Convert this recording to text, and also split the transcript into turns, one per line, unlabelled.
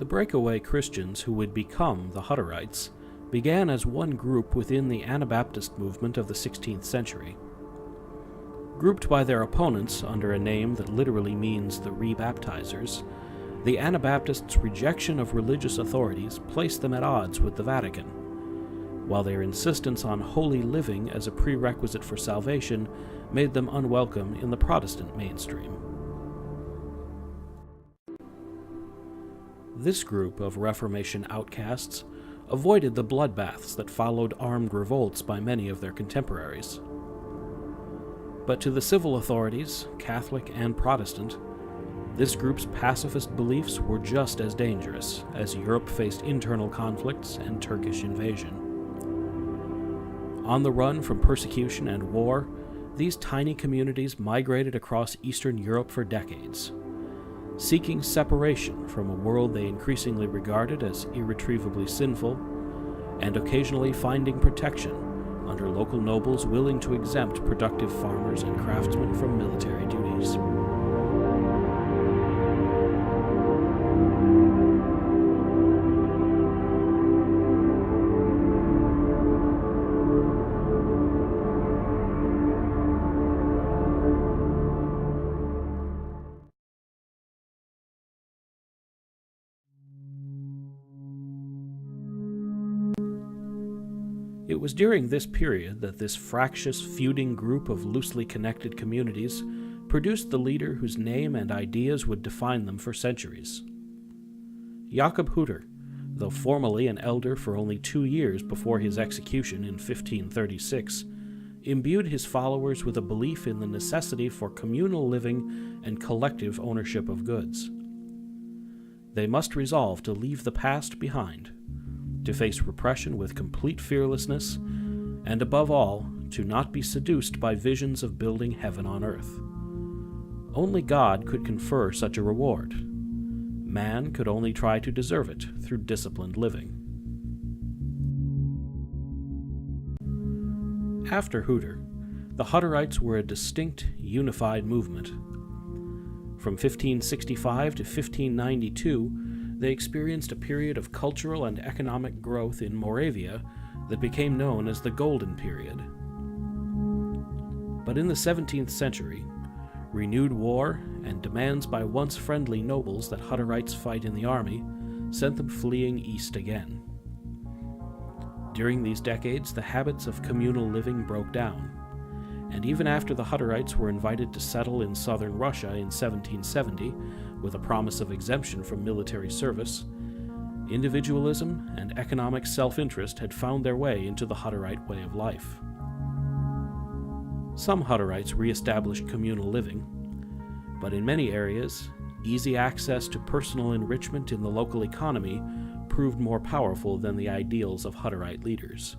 The breakaway Christians who would become the Hutterites began as one group within the Anabaptist movement of the 16th century. Grouped by their opponents under a name that literally means the rebaptizers, the Anabaptists' rejection of religious authorities placed them at odds with the Vatican, while their insistence on holy living as a prerequisite for salvation made them unwelcome in the Protestant mainstream. This group of Reformation outcasts avoided the bloodbaths that followed armed revolts by many of their contemporaries. But to the civil authorities, Catholic and Protestant, this group's pacifist beliefs were just as dangerous as Europe faced internal conflicts and Turkish invasion. On the run from persecution and war, these tiny communities migrated across Eastern Europe for decades, seeking separation from a world they increasingly regarded as irretrievably sinful, and occasionally finding protection under local nobles willing to exempt productive farmers and craftsmen from military duties. It was during this period that this fractious, feuding group of loosely connected communities produced the leader whose name and ideas would define them for centuries. Jakob Hutter, though formally an elder for only 2 years before his execution in 1536, imbued his followers with a belief in the necessity for communal living and collective ownership of goods. They must resolve to leave the past behind, to face repression with complete fearlessness, and above all, to not be seduced by visions of building heaven on earth. Only God could confer such a reward. Man could only try to deserve it through disciplined living. After Hutter, the Hutterites were a distinct, unified movement. From 1565 to 1592, they experienced a period of cultural and economic growth in Moravia that became known as the Golden Period. But in the 17th century, renewed war and demands by once friendly nobles that Hutterites fight in the army sent them fleeing east again. During these decades, the habits of communal living broke down, and even after the Hutterites were invited to settle in southern Russia in 1770, with a promise of exemption from military service, individualism and economic self-interest had found their way into the Hutterite way of life. Some Hutterites re-established communal living, but in many areas, easy access to personal enrichment in the local economy proved more powerful than the ideals of Hutterite leaders.